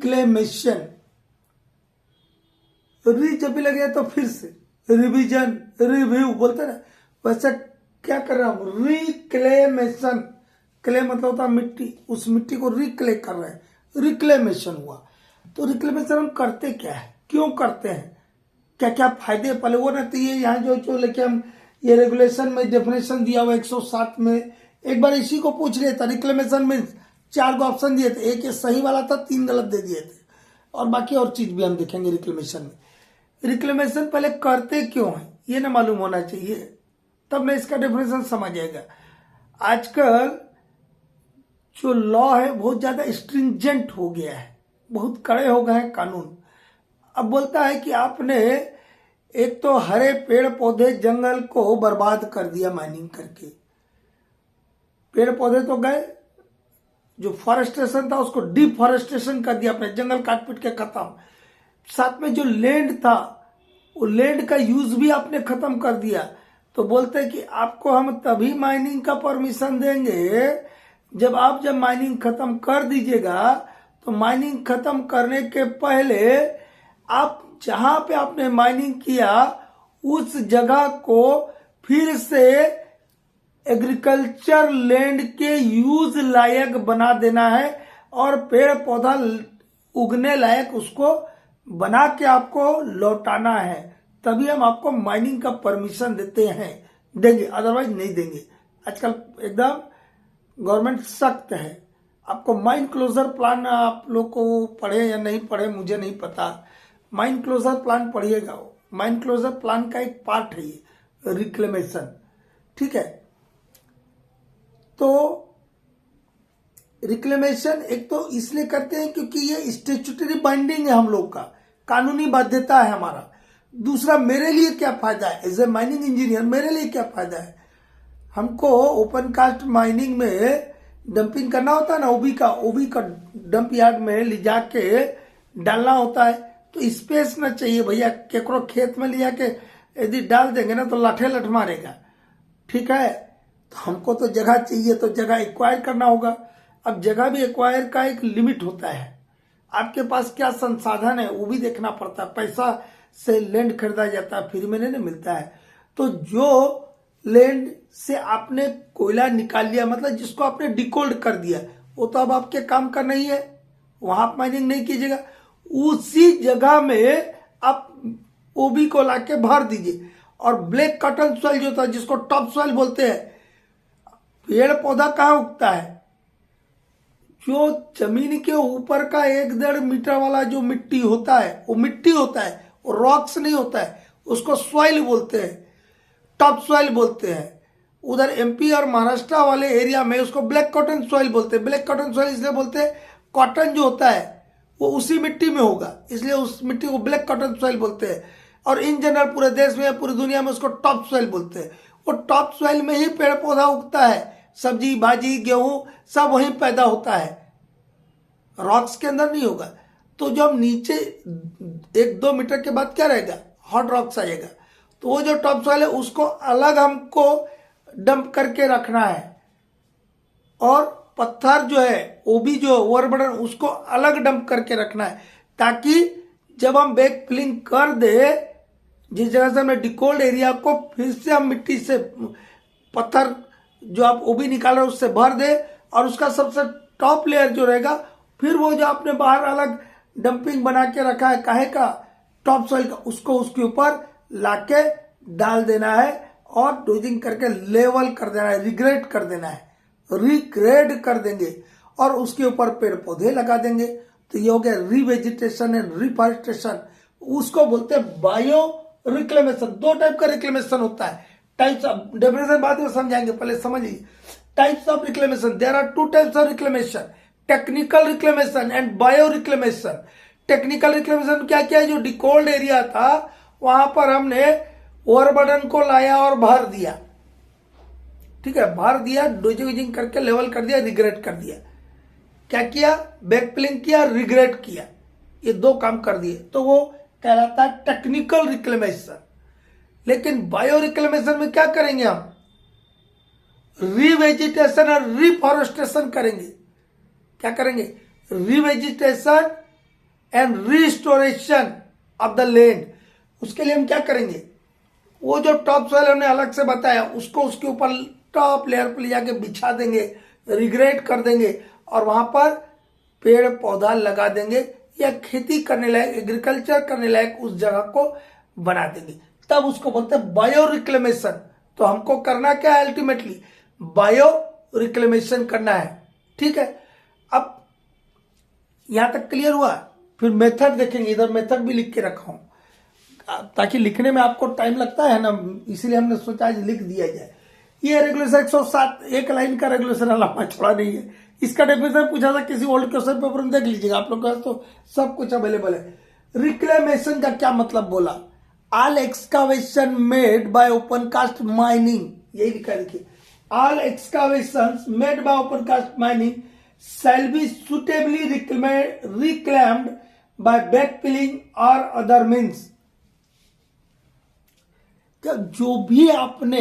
Reclamation, री जब भी लगे तो फिर से रिवीजन, रिव्यू बोलते ना, वैसे क्या कर रहा हूं, रिक्लेमेशन। क्ले मतलब होता है मिट्टी, उस मिट्टी को रिक्ले कर रहे हैं, रिक्लेमेशन हुआ। तो रिक्लेमेशन हम करते क्या है, क्यों करते हैं, क्या क्या फायदे, पहले वो ना, तो ये यहाँ जो लेके हम ये रेगुलेशन में डेफिनेशन दिया हुआ 107 में, एक बार इसी को पूछ लिया था। रिक्लेमेशन में 4 ऑप्शन दिए थे, एक ये सही वाला था, 3 गलत दे दिए थे, और बाकी और चीज भी हम देखेंगे रिक्लेमेशन में। रिक्लेमेशन पहले करते क्यों है ये ना मालूम होना चाहिए, तब मैं इसका डेफिनेशन समझ आएगा। आजकल जो लॉ है बहुत ज्यादा स्ट्रिंजेंट हो गया है, बहुत कड़े हो गए हैं कानून। अब बोलता है कि आपने एक तो हरे पेड़ पौधे जंगल को बर्बाद कर दिया माइनिंग करके, पेड़ पौधे तो गए, जो फॉरेस्टेशन था उसको डिफॉरेस्टेशन कर दिया आपने, जंगल काट पीट के खत्म। साथ में जो लैंड था वो लैंड का यूज भी आपने खत्म कर दिया। तो बोलते हैं कि आपको हम तभी माइनिंग का परमिशन देंगे जब माइनिंग खत्म कर दीजिएगा, तो माइनिंग खत्म करने के पहले आप जहां पे आपने माइनिंग किया उस जगह को फिर से एग्रीकल्चर लैंड के यूज लायक बना देना है, और पेड़ पौधा उगने लायक उसको बना के आपको लौटाना है, तभी हम आपको माइनिंग का परमिशन देंगे, अदरवाइज नहीं देंगे। आजकल एकदम गवर्नमेंट सख्त है। आपको माइन क्लोजर प्लान, आप लोग को पढ़े या नहीं पढ़े मुझे नहीं पता, माइन क्लोजर प्लान पढ़िएगा, माइन क्लोजर प्लान का एक पार्ट है ये रिक्लेमेशन, ठीक है। तो रिक्लेमेशन एक तो इसलिए करते हैं क्योंकि ये स्टेचुटरी बाइंडिंग है हम लोग का, कानूनी बाध्यता है हमारा। दूसरा, मेरे लिए क्या फायदा है एज ए माइनिंग इंजीनियर, मेरे लिए क्या फायदा है, हमको ओपन कास्ट माइनिंग में डंपिंग करना होता है ना, ओबी का डंप यार्ड में ले जाके डालना होता है, तो स्पेस ना चाहिए भैया, केकरो खेत में ले जाके यदि डाल देंगे ना तो लाठे लठ मारेगा, ठीक है। तो हमको तो जगह चाहिए, तो जगह एक्वायर करना होगा। अब जगह भी एक्वायर का एक लिमिट होता है, आपके पास क्या संसाधन है वो भी देखना पड़ता है, पैसा से लैंड खरीदा जाता है, फ्री में नहीं मिलता है। तो जो लैंड से आपने कोयला निकाल लिया, मतलब जिसको आपने डिकोल्ड कर दिया, वो तो अब आपके काम का नहीं है, वहां आप माइनिंग नहीं कीजिएगा, उसी जगह में आप ओबी को लाके भर दीजिए। और ब्लैक कॉटन सॉइल जो था, जिसको टॉप सॉइल बोलते हैं, पेड़ पौधा कहाँ उगता है, जो जमीन के ऊपर का 1-1.5 मीटर वाला जो मिट्टी होता है वो मिट्टी होता है, वो रॉक्स नहीं होता है, उसको सॉइल बोलते हैं, टॉप सॉइल बोलते हैं। उधर एमपी और महाराष्ट्र वाले एरिया में उसको ब्लैक कॉटन सॉइल बोलते हैं। ब्लैक कॉटन सॉइल इसलिए बोलते हैं, कॉटन जो होता है वो उसी मिट्टी में होगा, इसलिए उस मिट्टी को ब्लैक कॉटन सॉइल बोलते हैं। और इन जनरल पूरे देश में, पूरी दुनिया में उसको टॉप सॉइल बोलते हैं। वो टॉप सॉइल में ही पेड़ पौधा उगता है, सब्जी भाजी गेहूं सब वहीं पैदा होता है, रॉक्स के अंदर नहीं होगा। तो जब नीचे 1-2 मीटर के बाद क्या रहेगा, हॉट रॉक्स आएगा, तो वो जो टॉप सॉइल है उसको अलग हमको डंप करके रखना है, और पत्थर जो है ओबी जो ओवरबर्डन उसको अलग डंप करके रखना है, ताकि जब हम बैक फिलिंग कर दे, जिस जगह से हमने डिकोल्ड एरिया को फिर से हम मिट्टी से पत्थर जो आप ओबी निकाल रहे उससे भर दे, और उसका सबसे टॉप लेयर जो रहेगा, फिर वो जो आपने बाहर अलग डंपिंग बना के रखा है काहे का, टॉप सॉइल का, उसको उसके ऊपर लाके डाल देना है, और डोजिंग करके लेवल कर देना है, रिग्रेड कर देना है, रिग्रेड कर देंगे, और उसके ऊपर पेड़ पौधे लगा देंगे। तो ये हो गया रिवेजिटेशन एंड रिफॉरेस्टेशन, उसको बोलते हैं बायो रिक्लेमेशन। 2 टाइप का रिक्लेमेशन होता है, टाइप्स ऑफ, डेफिनेशन बाद में समझाएंगे, पहले समझिए types of reclamation. There are 2 types of reclamation, technical reclamation and bio reclamation. Technical reclamation क्या क्या है, जो डिकोल्ड एरिया था वहां पर हमने ओवरबर्डन को लाया और भर दिया, ठीक है, भर दिया, डोजिंग करके लेवल कर दिया, रिग्रेड कर दिया। क्या किया, बैक फिलिंग किया, रिग्रेड किया, ये 2 काम कर दिए, तो वो कहलाता है टेक्निकल रिक्लेमेशन। लेकिन बायो रिक्लेमेशन में क्या करेंगे हम, रिवेजिटेशन और रिफॉरेस्टेशन करेंगे। क्या करेंगे, revegetation and restoration of the land. उसके लिए हम क्या करेंगे, वो जो टॉप सॉइल हमने अलग से बताया उसको उसके ऊपर टॉप लेयर पर ले जाके बिछा देंगे, रिग्रेट कर देंगे और वहां पर पेड़ पौधा लगा देंगे या खेती करने लायक, एग्रीकल्चर करने लायक उस जगह को बना देंगे। तब उसको बोलते हैं बायो रिक्लेमेशन। तो हमको करना क्या है, अल्टीमेटली बायो रिक्लेमेशन करना है। ठीक है, अब यहां तक क्लियर हुआ। फिर मेथड देखेंगे, इधर मेथड भी लिख के रखा हूं ताकि लिखने में आपको टाइम लगता है ना, इसीलिए हमने सोचा आज लिख दिया जाए। ये रेगुलेशन 107 एक लाइन का रेगुलेशन है, लंबा चौड़ा नहीं है। इसका डेफिनेशन पूछा था किसी ओल्ड क्वेश्चन पेपर में, देख लीजिएगा आप लोग के पास तो सब कुछ अवेलेबल है। रिक्लेमेशन का क्या मतलब बोला, all excavation made by open cast mining, यही लिखा देखिए, all excavations made by open cast mining shall be suitably reclaimed by backfilling or other means। क्या जो भी आपने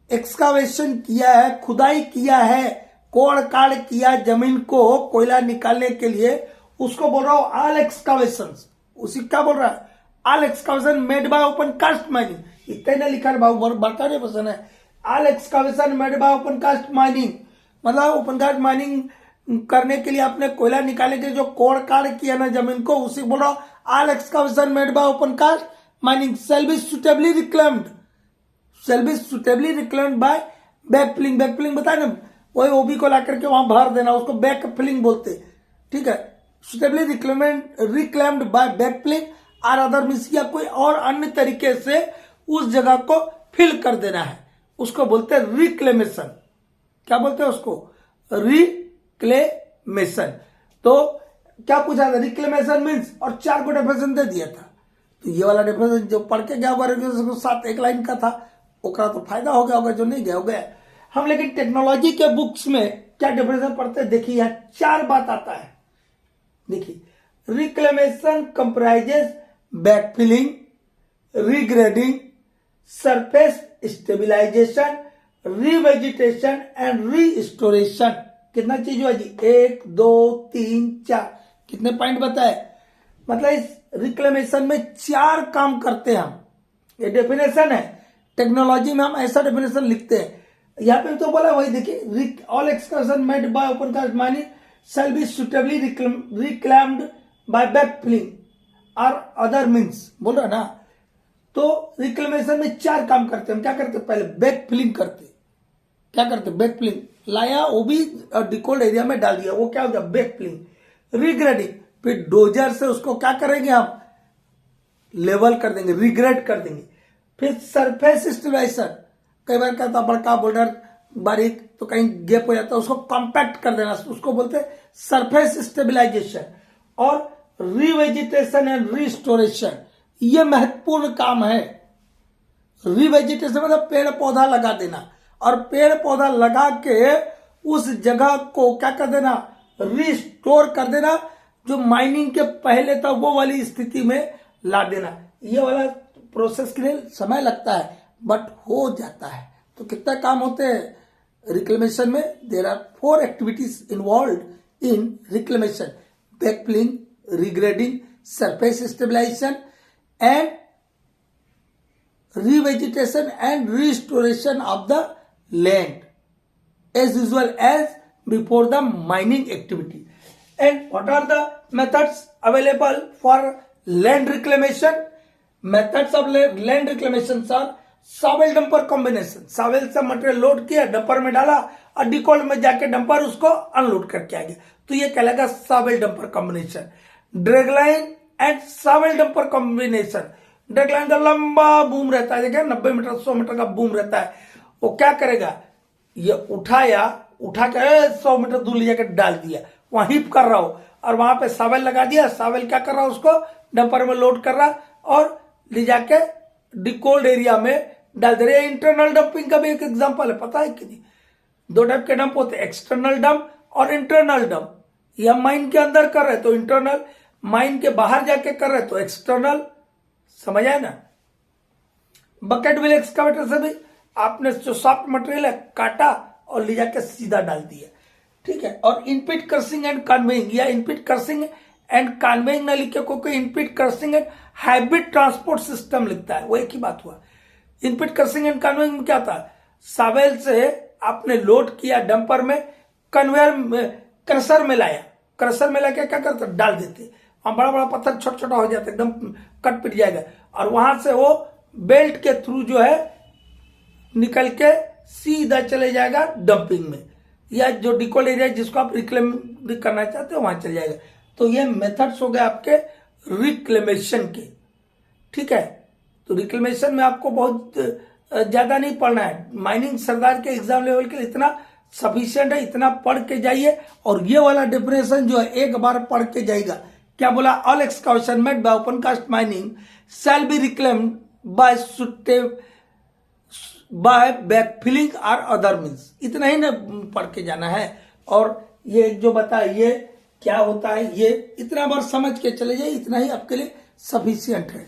एक्सकावेशन किया है, खुदाई किया है, कोड़ काड़ किया जमीन को कोयला निकालने के लिए, उसको बोल रहा हूं ऑल एक्सकावेशंस। उसी क्या बोल रहा है, all excavation made by open cast mining. इतना ना लिखा है बाबू, बढ़ता नहीं पसंद है। All excavation made by open cast mining मतलब ओपन कास्ट माइनिंग करने के लिए आपने कोयला निकालने के लिए जो कोड़ काड़ किया ना जमीन को, उसी बोल रहा हूं all excavation made by open cast mining shall be suitably reclaimed, shall be suitably reclaimed by backfilling। backfilling बताए ना, वही ओबी को ला करके वहां भर देना, उसको backfilling बोलते। ठीक है, suitably reclaimed by backfilling और अदर मीन्स या कोई और अन्य तरीके से उस जगह को फिल कर देना है, उसको बोलते हैं रिक्लेमेशन। क्या बोलते हैं उसको, रिक्लेमेशन। तो क्या पूछा था, रिक्लेमेशन मीन्स, और 4 को डेफिनेशन दे दिया था। तो ये वाला डेफिनेशन जो पढ़ के गया हुआ साथ एक लाइन का था, ओकरा तो फायदा हो गया होगा, जो नहीं गया हो गया। हम लेकिन टेक्नोलॉजी के बुक्स में क्या डेफिनेशन पढ़ते हैं, देखिए यहाँ 4 बात आता है। देखिए, reclamation comprises backfilling, regrading, surface stabilisation, revegetation and restoration. कितना चीज हुआ जी, 1 2 3 4, कितने पॉइंट बताए। मतलब इस रिक्लेमेशन में 4 काम करते हैं हम। ये डेफिनेशन है, टेक्नोलॉजी में हम ऐसा डेफिनेशन लिखते हैं। यहाँ पे तो बोला वही देखिए, all excursion made by open cast mining shall be suitably reclaimed by backfilling और अदर मीन्स, बोल रहा ना। तो रिक्लेमेशन में 4 काम करते हैं हम। क्या करते हैं, पहले बैकफिलिंग करते। क्या करते, बैकफिलिंग लाया, वो भी डिकोल्ड एरिया में डाल दिया, वो क्या हो गया बैकफिलिंग। रिग्रेडिंग, फिर डोजर से उसको क्या करेंगे हम, लेवल कर देंगे, रिग्रेड कर देंगे। फिर सरफेस स्टेबलाइजेशन, कई बार क्या होता है बड़का बोल्डर बारीक तो कहीं गैप हो जाता है, उसको कॉम्पैक्ट कर देना, उसको बोलते हैं सरफेस स्टेबलाइजेशन। और रिवेजिटेशन एंड रिस्टोरेशन, ये महत्वपूर्ण काम है। रिवेजिटेशन मतलब पेड़ पौधा लगा देना, और पेड़ पौधा लगा के उस जगह को क्या कर देना, रिस्टोर कर देना, जो माइनिंग के पहले था वो वाली स्थिति में ला देना। ये वाला प्रोसेस के लिए समय लगता है, बट हो जाता है। तो कितना काम होते हैं रिक्लेमेशन में, there are 4 activities involve in reclamation, backfilling, regrading, surface stabilisation and revegetation and restoration of the land as usual as before the mining activity. And what are the methods available for land reclamation? Methods of land reclamation are Sewell dumper combination. Sewell से material load किया, dumper में डाला और डिकोल्ड में जाके dumper उसको unload करके आ गया, तो ये कहलाएगा Sewell dumper combination. Dragline and Sewell dumper combination. Dragline का लंबा बूम रहता है, देखिए 90 मीटर 100 मीटर का बूम रहता है। वो क्या करेगा, ये उठा के 100 मीटर दूर ले जाकर डाल दिया, वहां हिप कर रहा हो, और वहां पे सावेल लगा दिया। सावेल क्या कर रहा है, उसको डंपर में लोड कर रहा और ले जाके डिकोल्ड एरिया में डाल दे रहे। इंटरनल डंपिंग का भी एक एग्जांपल है, पता है कि नहीं। 2 टाइप के डंप होते हैं, एक्सटर्नल डंप और इंटरनल डंप। ये हम माइन के अंदर कर रहे तो इंटरनल, माइन के बाहर जाके कर रहे तो एक्सटर्नल, समझ आए ना। बकेट व्हील एक्सकावेटर से भी आपने जो सॉफ्ट मटेरियल है काटा और ले जाके सीधा डाल दिया, ठीक है। और इनपिट क्रशिंग एंड कन्वेइंग, या इनपिट क्रशिंग एंड कन्वेइंग न लिखे, क्योंकि in pit crushing and hybrid transport system लिखता है, वो एक ही बात हुआ। इनपिट क्रशिंग एंड कन्वेइंग में क्या था, सावेल से आपने लोड किया डंपर में, कन्वेयर में, क्रशर में लाया, क्रशर में लाके क्या करते डाल देते, और बड़ा बड़ा पत्थर छोटा छोटा हो जाता है, एकदम कट पिट जाएगा, और वहां से वो बेल्ट के थ्रू जो है निकल के सीधा चले जाएगा डंपिंग में, या जो डिकोल्ड एरिया जिसको आप रिक्लेम करना चाहते हो वहां चले जाएगा। तो ये मेथड्स हो गए आपके रिक्लेमेशन के, ठीक है। तो रिक्लेमेशन में आपको बहुत ज्यादा नहीं पढ़ना है, माइनिंग सरदार के एग्जाम लेवल के लिए इतना सफिशिएंट है, इतना पढ़ के जाइए। और ये वाला डेफिनेशन जो है एक बार पढ़ के जाएगा, क्या बोला, all excavation made by open cast mining shall be reclaimed by by backfilling और अदर मीन्स, इतना ही ना पढ़ के जाना है। और ये जो बताया ये क्या होता है, ये इतना बार समझ के चले जाइए, इतना ही आपके लिए सफिशिएंट है।